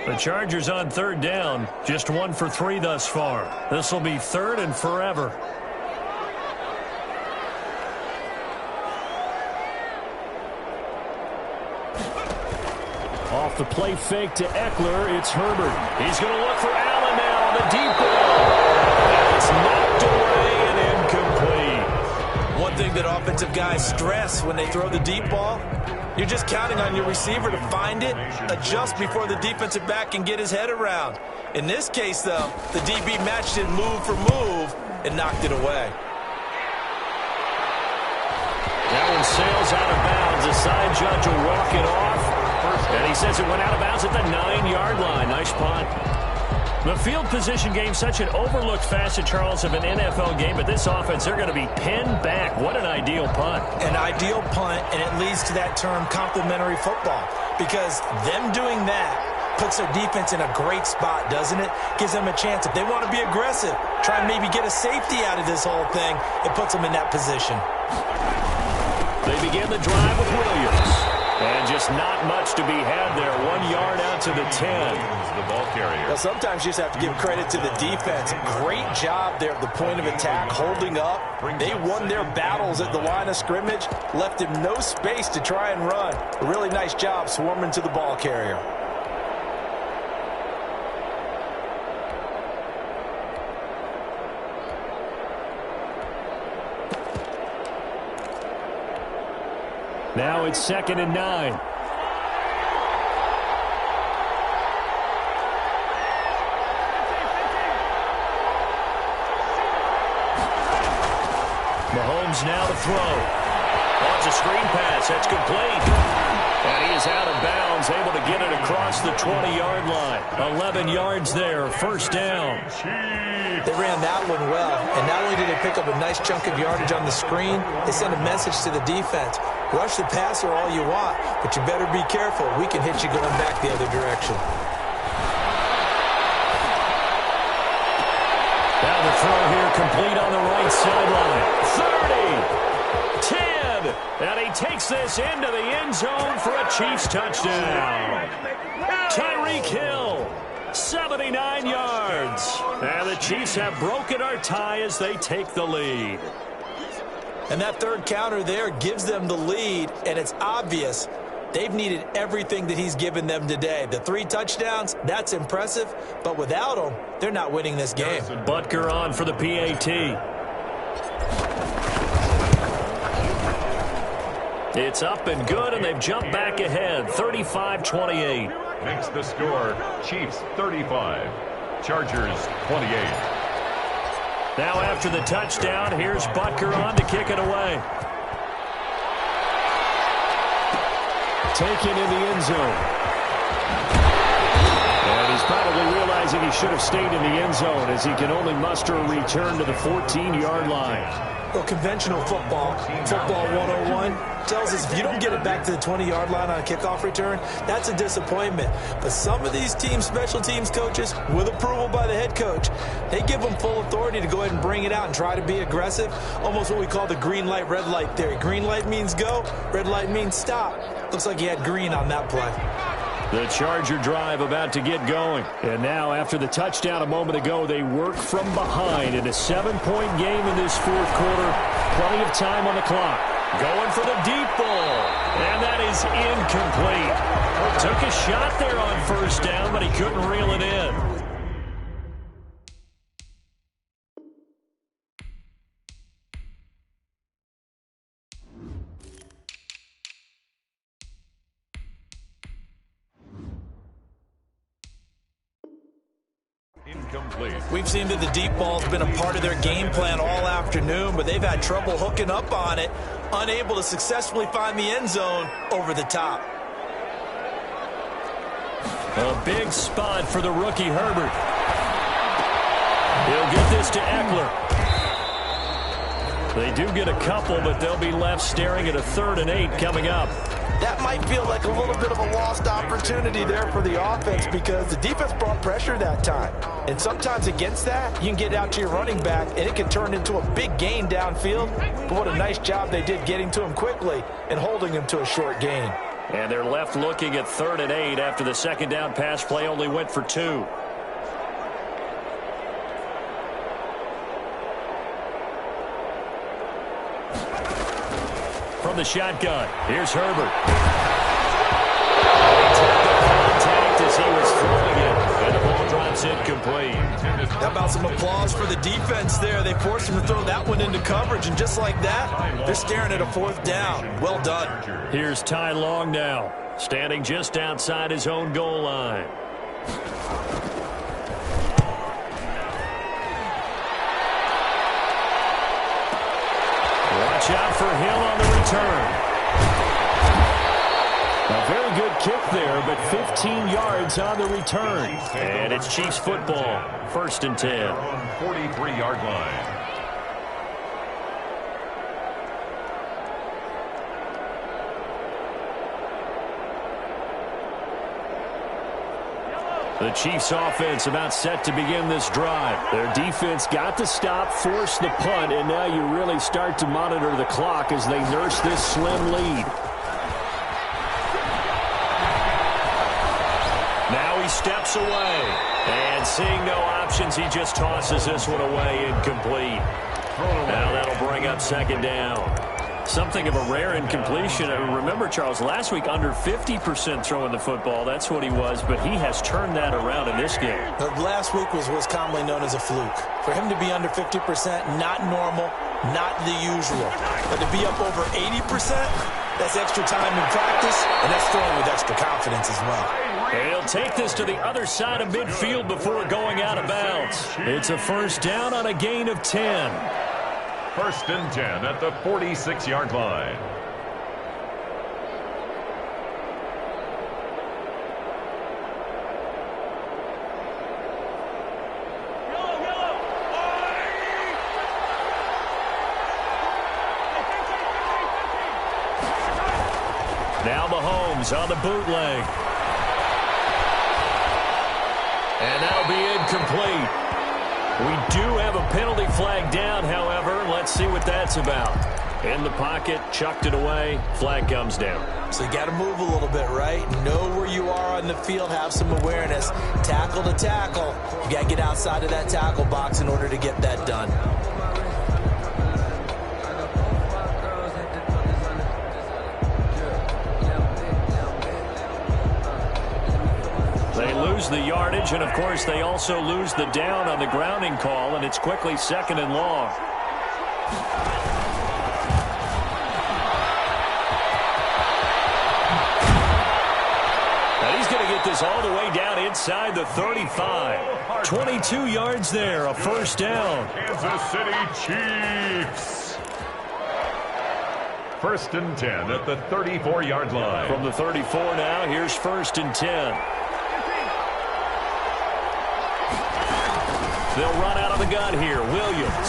The Chargers on third down, just 1 for 3 thus far. This will be third and forever. Off the play fake to Eckler, it's Herbert. He's going to look for Allen now on the deep ball. And it's knocked away and incomplete. One thing that offensive guys stress when they throw the deep ball, you're just counting on your receiver to find it, adjust before the defensive back can get his head around. In this case, though, the DB matched it move for move and knocked it away. That one sails out of bounds. The side judge will walk it off. And he says it went out of bounds at the 9-yard line. Nice punt. The field position game, such an overlooked facet, Charles, of an NFL game. But this offense, they're going to be pinned back. What an ideal punt. An ideal punt, and it leads to that term complementary football. Because them doing that puts their defense in a great spot, doesn't it? Gives them a chance. If they want to be aggressive, try and maybe get a safety out of this whole thing, it puts them in that position. They begin the drive with Williams. And just not much to be had there. 1 yard out to the 10. The ball carrier. Well, sometimes you just have to give credit to the defense. Great job there at the point of attack, holding up. They won their battles at the line of scrimmage, left him no space to try and run. A really nice job swarming to the ball carrier. Now it's 2nd and 9. Mahomes now to throw. Wants a screen pass. That's complete. And he is out of bounds, able to get it across the 20-yard line. 11 yards there, first down. They ran that one well, and not only did they pick up a nice chunk of yardage on the screen, they sent a message to the defense. Rush the passer all you want, but you better be careful. We can hit you going back the other direction. Now the throw here complete on the right sideline. 30, 10, and he takes this into the end zone for a Chiefs touchdown. Tyreek Hill, 79 yards. And the Chiefs have broken our tie as they take the lead. And that third counter there gives them the lead, and it's obvious they've needed everything that he's given them today. The 3 touchdowns, that's impressive, but without him, they're not winning this game. Butker on for the PAT. It's up and good, and they've jumped back ahead, 35-28. Makes the score, Chiefs 35, Chargers 28. Now after the touchdown, here's Butker on to kick it away. Taken in the end zone. And he's probably realizing he should have stayed in the end zone as he can only muster a return to the 14-yard line. Well, conventional football 101, tells us if you don't get it back to the 20-yard line on a kickoff return, that's a disappointment. But some of these special teams coaches, with approval by the head coach, they give them full authority to go ahead and bring it out and try to be aggressive. Almost what we call the green light, red light theory. Green light means go, red light means stop. Looks like he had green on that play. The Charger drive about to get going. And now, after the touchdown a moment ago, they work from behind in a 7-point game in this fourth quarter. Plenty of time on the clock. Going for the deep ball. And that is incomplete. Took a shot there on first down, but he couldn't reel it in. We've seen that the deep ball's been a part of their game plan all afternoon, but they've had trouble hooking up on it, unable to successfully find the end zone over the top. A big spot for the rookie Herbert. He'll get this to Eckler. They do get a couple, but they'll be left staring at a 3rd and 8 coming up. That might feel like a little bit of a lost opportunity there for the offense because the defense brought pressure that time. And sometimes against that, you can get out to your running back, and it can turn into a big gain downfield. But what a nice job they did getting to him quickly and holding him to a short gain. And they're left looking at 3rd and 8 after the second down pass play only went for 2. From the shotgun, here's Herbert. He took the contact as he was throwing it, and the ball drops incomplete. How about some applause for the defense there? They forced him to throw that one into coverage, and just like that, they're staring at a 4th down. Well done. Here's Ty Long now, standing just outside his own goal line. Watch out for Hill on the return. A very good kick there, but 15 yards on the return. And it's Chiefs football, 1st and 10. 43-yard line. The Chiefs offense about set to begin this drive. Their defense got to stop, force the punt, and now you really start to monitor the clock as they nurse this slim lead. Now he steps away, and seeing no options, he just tosses this one away incomplete. Now that'll bring up 2nd down. Something of a rare incompletion. Remember, Charles, last week under 50% throwing the football. That's what he was, but he has turned that around in this game. Last week was commonly known as a fluke. For him to be under 50%, not normal, not the usual. But to be up over 80%, that's extra time in practice, and that's throwing with extra confidence as well. And he'll take this to the other side of midfield before going out of bounds. It's a 1st down on a gain of 10. 1st and 10 at the 46-yard line. Now Mahomes on the bootleg. And that'll be incomplete. We do have a penalty flag down, however. Let's see what that's about. In the pocket, chucked it away, flag comes down. So you got to move a little bit, right? Know where you are on the field, have some awareness. Tackle to tackle. You got to get outside of that tackle box in order to get that done. They lose the yardage, and of course they also lose the down on the grounding call, and it's quickly 2nd and long. And he's going to get this all the way down inside the 35. 22 yards there, a 1st down. Kansas City Chiefs. 1st and 10 at the 34-yard line. From the 34 now, here's 1st and 10. They'll run out of the gun here. Williams.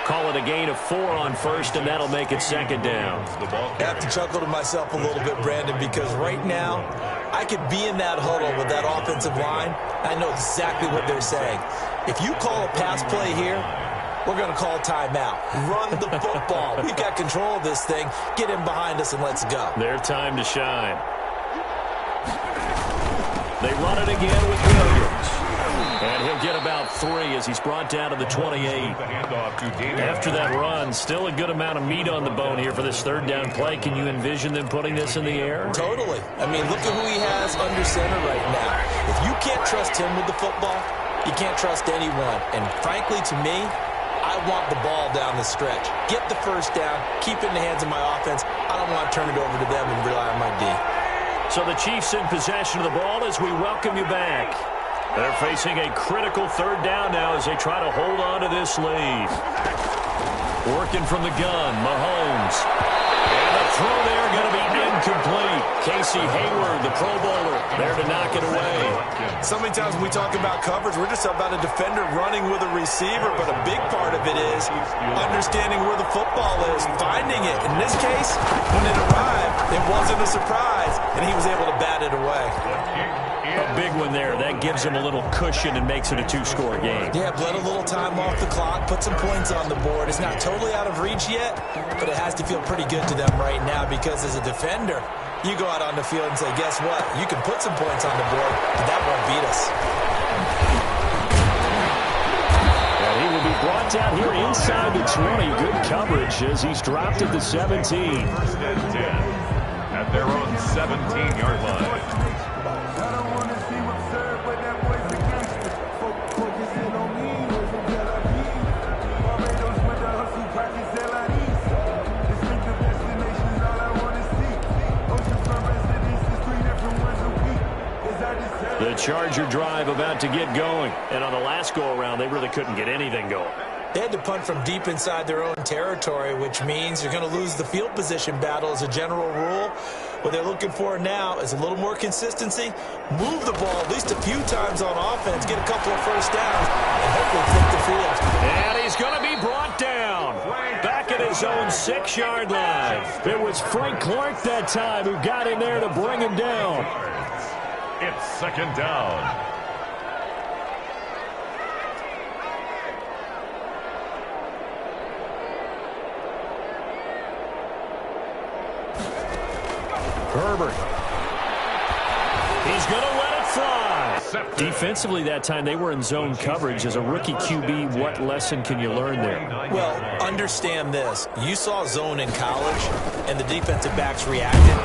Call it a gain of 4 on 1st, and that'll make it 2nd down. I have to chuckle to myself a little bit, Brandon, because right now I could be in that huddle with that offensive line. I know exactly what they're saying. If you call a pass play here, we're going to call timeout. Run the football. We've got control of this thing. Get in behind us and let's go. Their time to shine. They run it again with Williams. And he'll get about 3 as he's brought down to the 28. After that run, still a good amount of meat on the bone here for this 3rd down play. Can you envision them putting this in the air? Totally. I mean, look at who he has under center right now. If you can't trust him with the football, you can't trust anyone. And frankly, to me, I want the ball down the stretch. Get the 1st down, keep it in the hands of my offense. I don't want to turn it over to them and rely on my D. So the Chiefs in possession of the ball as we welcome you back. They're facing a critical 3rd down now as they try to hold on to this lead. Working from the gun, Mahomes. And the throw there going to be incomplete. Casey Hayward, the Pro Bowler, there to knock it away. So many times when we talk about coverage, we're just about a defender running with a receiver, but a big part of it is understanding where the football is, finding it. In this case, when it arrived, it wasn't a surprise, and he was able to bat it away. A big one there. That gives them a little cushion and makes it a two-score game. Yeah, let a little time off the clock, put some points on the board. It's not totally out of reach yet, but it has to feel pretty good to them right now because as a defender, you go out on the field and say, guess what? You can put some points on the board, but that won't beat us. And he will be brought down here inside the 20. Good coverage as he's dropped at the 17. First and 10 at their own 17-yard line. The Charger drive about to get going. And on the last go-around, they really couldn't get anything going. They had to punt from deep inside their own territory, which means you're going to lose the field position battle as a general rule. What they're looking for now is a little more consistency, move the ball at least a few times on offense, get a couple of first downs, and hopefully flip the field. And he's going to be brought down back at his own 6-yard line. It was Frank Clark that time who got in there to bring him down. It's second down. Herbert. He's going to let it fly. Defensively that time, they were in zone coverage. As a rookie QB, what lesson can you learn there? Well, understand this. You saw zone in college, and the defensive backs reacted,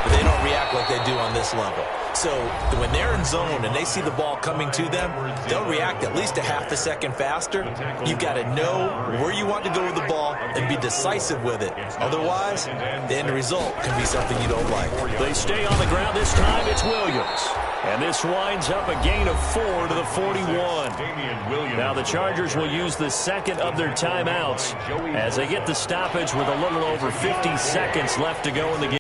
but they don't react like they do on this level. So when they're in zone and they see the ball coming to them, they'll react at least a half a second faster. You've got to know where you want to go with the ball and be decisive with it. Otherwise, the end result can be something you don't like. They stay on the ground this time. It's Williams. And this winds up a gain of 4 to the 41. Now the Chargers will use the second of their timeouts as they get the stoppage with a little over 50 seconds left to go in the game.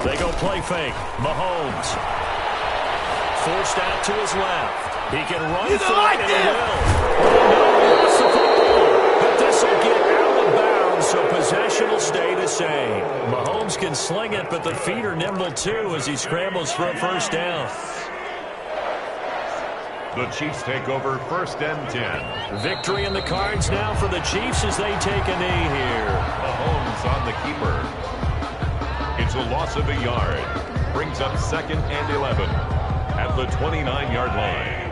They go play fake. Mahomes. Forced out to his left. He can run for it, and he will. Oh, no, lost the football. But this will get out of bounds, so possession will stay the same. Mahomes can sling it, but the feet are nimble, too, as he scrambles for a first down. The Chiefs take over first and 10. Victory in the cards now for the Chiefs as they take a knee here. Mahomes on the keeper. It's a loss of a yard. Brings up second and 11 at the 29-yard line.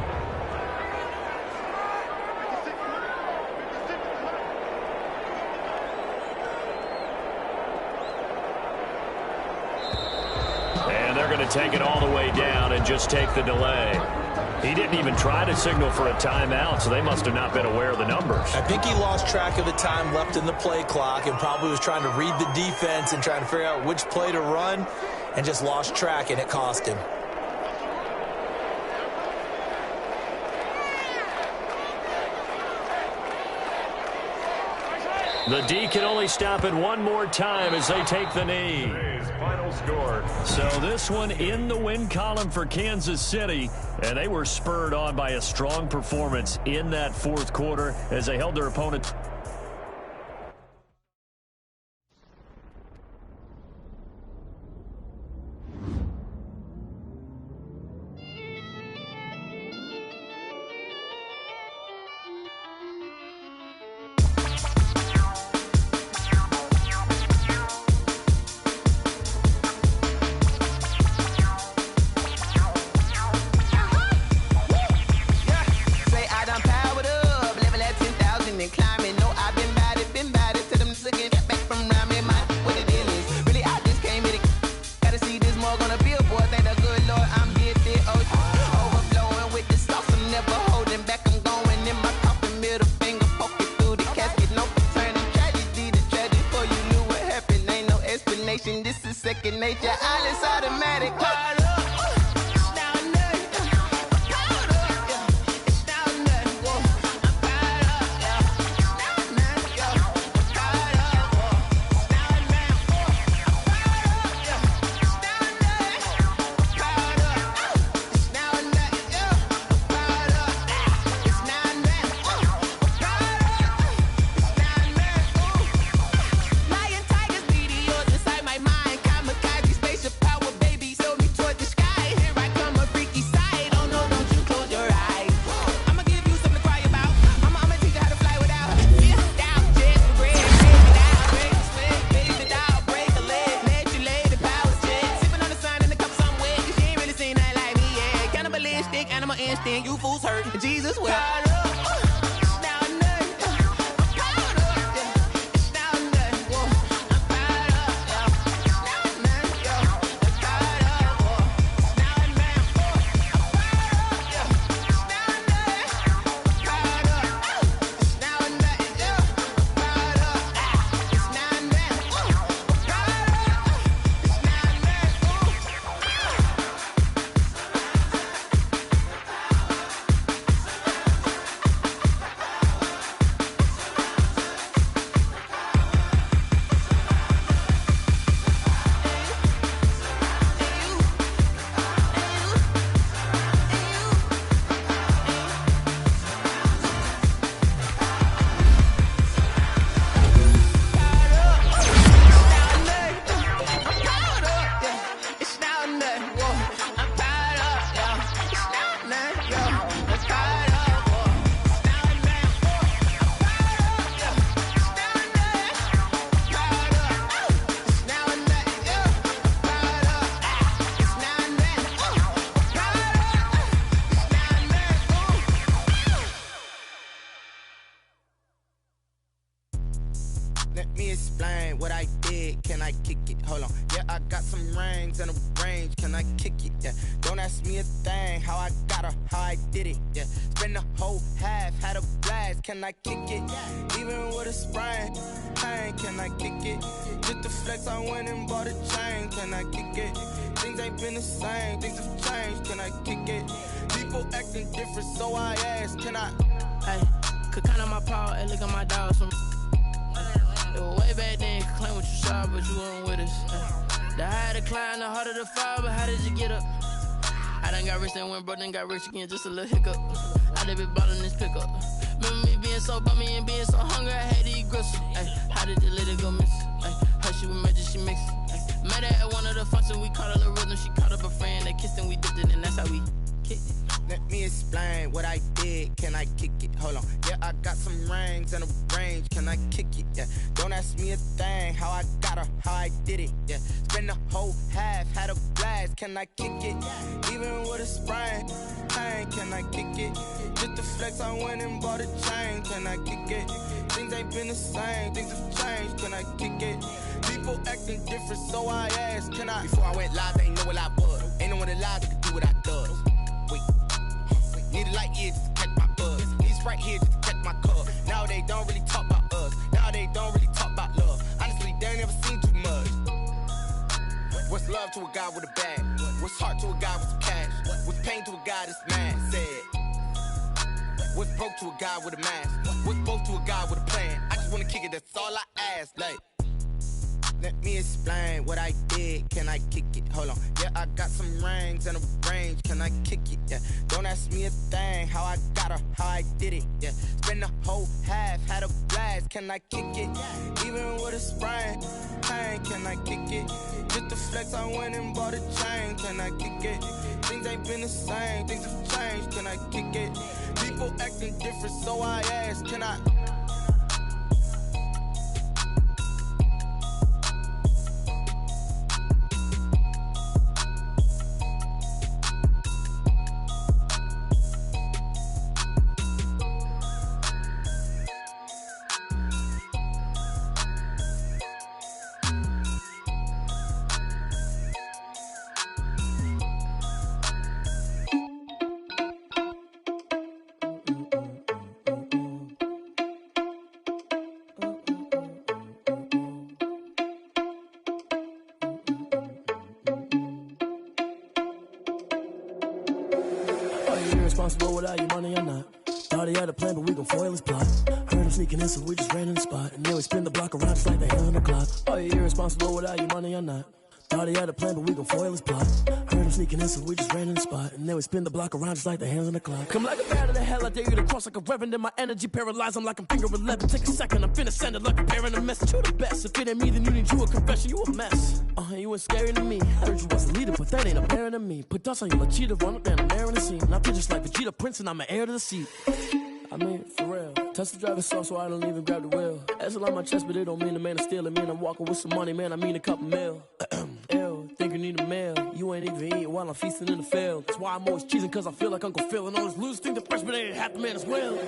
And they're going to take it all the way down and just take the delay. He didn't even try to signal for a timeout, so they must have not been aware of the numbers. I think he lost track of the time left in the play clock and probably was trying to read the defense and trying to figure out which play to run and just lost track, and it cost him. The D can only stop it one more time as they take the knee. Final score. So this one in the win column for Kansas City, and they were spurred on by a strong performance in that fourth quarter as they held their opponent. Let me explain what I did. Can I kick it? Hold on. Yeah, I got some rings and a range. Can I kick it? Yeah. Don't ask me a thing. How I got her, how I did it. Yeah. Spend the whole half, had a blast. Can I kick it? Even with a sprain. Pain, can I kick it? Just the flex, I went and bought a chain. Can I kick it? Things ain't been the same. Things have changed. Can I kick it? People acting different, so I ask. Can I? Hey, could count on my power and look at my dogs from. It was way back then, could claim what you saw, but you weren't with us. The higher the climb, the harder the fall, but how did you get up? I done got rich, then went broke, then got rich again, just a little hiccup. I done been bottling this pickup. Remember me being so bummy and being so hungry, I had to eat gristle. Ay, how did the lady go miss? Ay, her she was magic, she mixed. Ay, met her at one of the functions, we caught a little rhythm, she caught up a friend, they kissed and we dipped it, and that's how we kicked it. Let me explain what I did. Can I kick it? Hold on. Yeah, I got some rings and a range. Can I kick it? Yeah. Don't ask me a thing. How I got her, how I did it. Yeah. Spend the whole half, had a blast. Can I kick it? Even with a sprain. Pain, can I kick it? Just the flex, I went and bought a chain. Can I kick it? Things ain't been the same. Things have changed. Can I kick it? People acting different, so I asked. Can I? Before I went live, they ain't know what I was. Ain't no one alive that could do what I does. Need a light year just to catch my buzz. Need Sprite here just to catch my cup. Now they don't really talk about us. Now they don't really talk about love. Honestly, they ain't never seen too much. What's love to a guy with a bag? What's heart to a guy with some cash? What's pain to a guy that's mad? Said. What's broke to a guy with a mask? What's both to a guy with a plan? I just wanna kick it, that's all I ask. Like, let me explain what I did. Can I kick it? Hold on. Yeah, I got some rings and a range. Can I kick it? Yeah. Don't ask me a thing. How I got her, how I did it. Yeah. Spend the whole half, had a blast. Can I kick it? Even with a sprain. Pain, can I kick it? Just the flex, I went and bought a chain. Can I kick it? Things ain't been the same. Things have changed. Can I kick it? People acting different, so I ask. Can I? Responsible without your money or not. Thought he had a plan, but we gon' foil his plot. Heard him sneaking in, so we just ran in the spot. And then we spin the block around just like the hell on the clock. Are you irresponsible without your money or not? Thought he had a plan, but we gon' foil his plot. Heard him sneaking in, so we just ran in the spot. And then we spin the block around just like the hands on the clock. Come like a bat of the hell, I dare you to cross like a reverend. And my energy paralyzed, I'm like I'm finger 11. Take a second, I'm finna send it like a bear in a message. You the best, if it ain't me, then you need you a confession. You a mess, you ain't scary to me. Heard you was a leader, but that ain't a parent to me. Put dust on you like cheetah, run up and I'm air in the scene. And I feel just like Vegeta Prince and I'm an heir to the seat. I mean, for real. Touch the driver's soft, so I don't even grab the wheel. That's on my chest, but it don't mean the man is stealing. Man, I'm walking with some money, man, I mean a couple mil. Ew, think you need a meal. You ain't even eating while I'm feasting in the field. That's why I'm always cheesing, cause I feel like Uncle Phil. And all those losers think the freshman ain't half the man as well.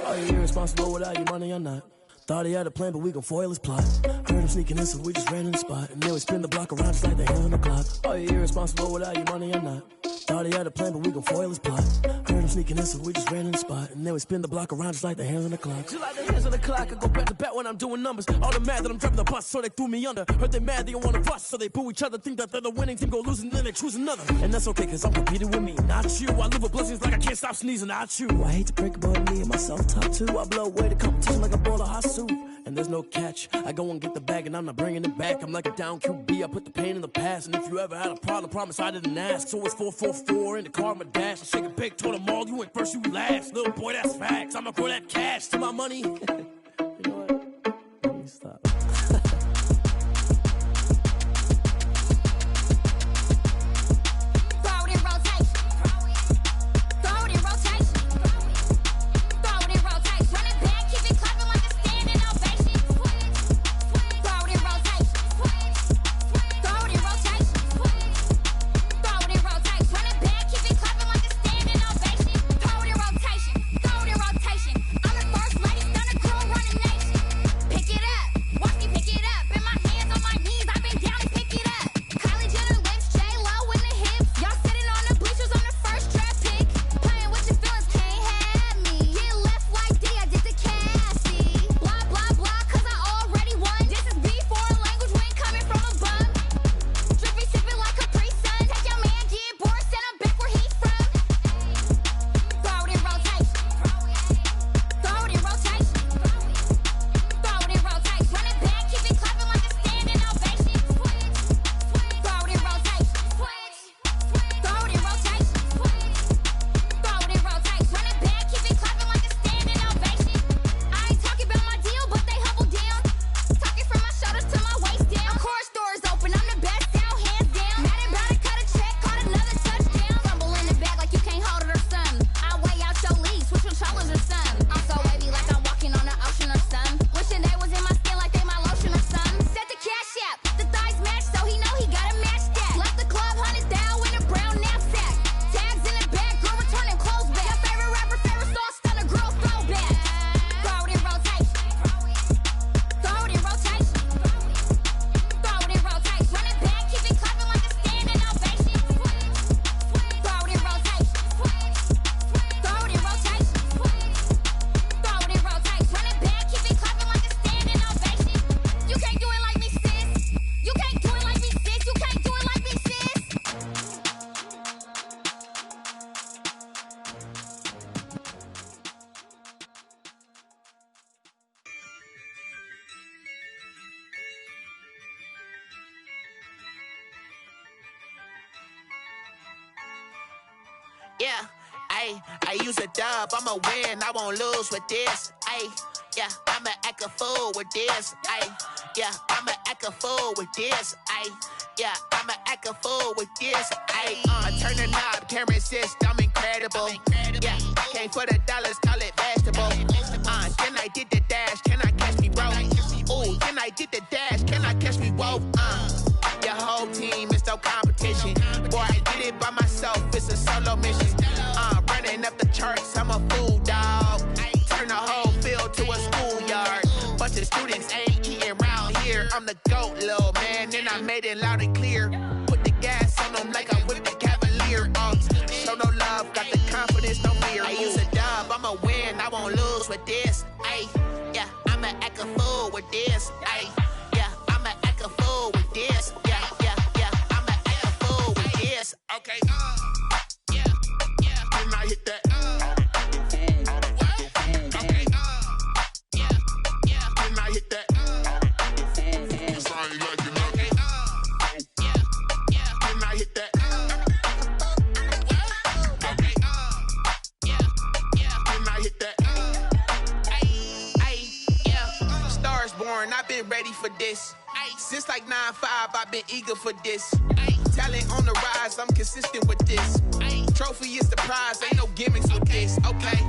Are you irresponsible without your money or not? Thought he had a plan, but we gon' foil his plot. Heard him sneaking in, so we just ran in the spot. And then we spin the block around just like the hands on the clock. Are you irresponsible without your money or not? Thought he had a plan, but we gon' foil his plot. Heard him sneaking in, so we just ran in the spot. And then we spin the block around just like the hands on the clock. Just like the hands on the clock, I go back to back when I'm doing numbers. All the mad that I'm driving the bus, so they threw me under. Heard they mad, they don't wanna bust, so they boo each other. Think that they're the winning team, go losing, then they choose another. And that's okay, cause I'm competing with me, not you. I live with blessings like I can't stop sneezing, not you. I hate to break about me and my self-talk too. I blow away the competition like a bowl of hot soup. And there's no catch, I go and get the bag and I'm not bringing it back. I'm like a down QB, I put the pain in the past. And if you ever had a problem, promise I didn't ask. So it's 444 in the car, my dash. I shake a big, told them all, you went first, you last. Little boy, that's facts, I'ma throw that cash to my money. You know what, let me stop. Throw it in rotation. I'm the first lady, done a crew yeah. I use a dub, I'ma win, I won't lose with this. Yeah, I'ma act a fool with this. Yeah, I'ma act a fool with this. Yeah, I'ma act a fool with this. Turn the knob, can't resist, I'm incredible. Yeah, came for the dollars, call it vegetable. Then I did the dash, can I catch me, bro? Ooh, then I did the dash, can I catch me, whoa? Your whole team is no competition. Boy, I did it by myself, it's a solo mission. Running up the charts, I'm a fool, dog. Turn the whole field to a schoolyard. Bunch of students ain't eating round here. I'm the GOAT, little man, and I made it loud and clear. Put the gas on them like I'm with the Cavalier. Show no love, got the confidence, no fear. I use a dub, I'ma win, I won't lose with this. Yeah, I'ma act a fool with this. Yeah, I'ma act a fool with this. Yeah, I'ma act a fool with this. Okay, can I hit that? Okay, can I hit that? Sound like okay, can I hit that? Okay, can I hit that? Yeah, stars born, I've been ready for this. Since like 9-5, I've been eager for this. Talent on the rise, I'm consistent with this. Trophy is the prize, ain't no gimmicks with this. Okay,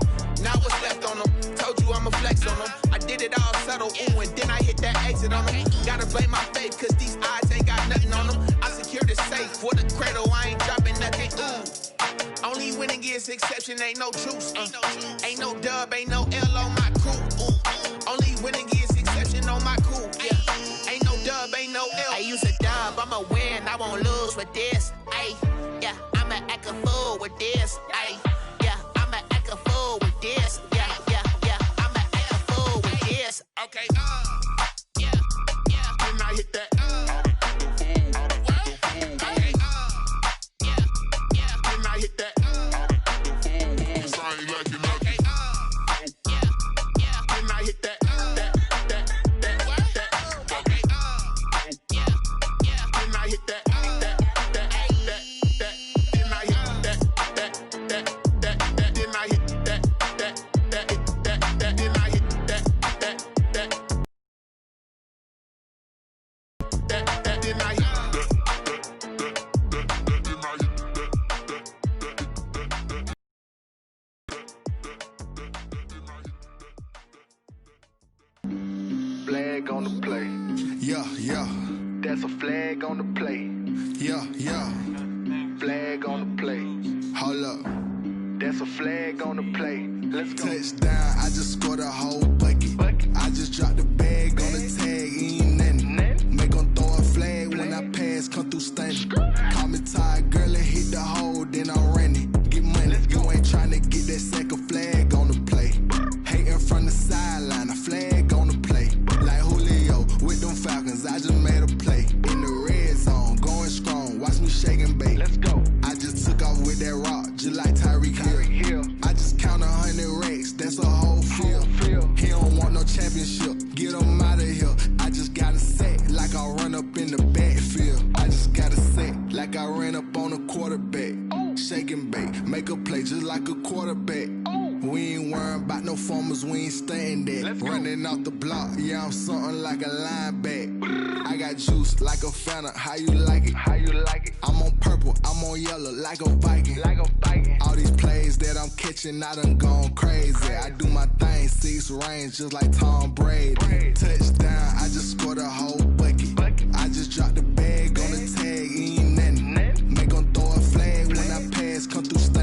now what's left on them? Told you I'ma flex on them. I did it all subtle, ooh, and then I hit that exit on them. Gotta blame my faith, cause these odds ain't got nothing on them. I secured the safe for the cradle, I ain't dropping nothing, ooh. Only winning is exception, ain't no truce. Ain't no dub, ain't no L on my crew, ooh. Only winning is exception on my crew, yeah. Ain't no dub, ain't no L. I use a dub, I'ma win, I won't lose with this. Yeah, I'ma act a fool with this. Yeah, I'ma act a fool with this. Yeah, I'ma act a fool with this. Okay, can I hit that? Okay, can I hit that? Sound like okay, can I hit that? Okay, can I hit that? Flag on the play. Yeah. That's a flag on the play. Yeah. Flag on the play. Hold up. That's a flag on the play. Let's go. Touchdown, I just scored a whole bucket. I just dropped the bag on the tag, ain't nothing. Make them throw a flag when I pass, come through stunning. Call me tired, girl, and hit the hole, then I'm running. Get money, you ain't trying to get that second flag on the play. Hating from the sideline, a flag on the play. Like Julio with them Falcons, I just made a play. In the red zone, going strong, watch me shake and bake. Let's go. I just took off with that rock, just like Tyreek Hill. I just count 100 racks, that's a whole field. He don't want no championship, get him out of here. I just got a set, like I run up in the backfield. I just got a set, like I ran up on a quarterback. Shake and bake, make a play just like a quarterback. We ain't worrying about no formers, we ain't staying there. Running off the block, yeah, I'm something like a lineback. I got juice like a Fanta, how you like it? I'm on purple, I'm on yellow, like a Viking. All these plays that I'm catching, I done gone crazy. I do my thing, 6 range, just like Tom Brady. Touchdown, I just scored a whole bucket. I just dropped the bag on the tag, ain't nothing. Make them throw a flag when I pass, come through stunning.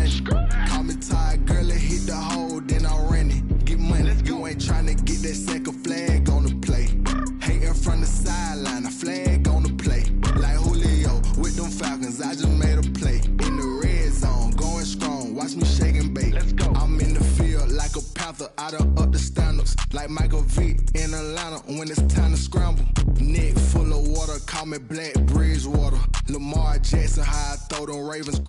Call me tired, girl, and hit the hole, then I'm running. Get money, you ain't trying to get that second flag on the play. Hating from the sideline, a flag on the play. Like Julio with them Falcons, I just made a play. In the red zone, going strong, watch me shake and bake. I'm in the field like a Panther, I done up the standards. Like Michael Vick in Atlanta when it's time to scramble. Neck full of water, call me Black Bridgewater. Lamar Jackson, how I throw them Ravens.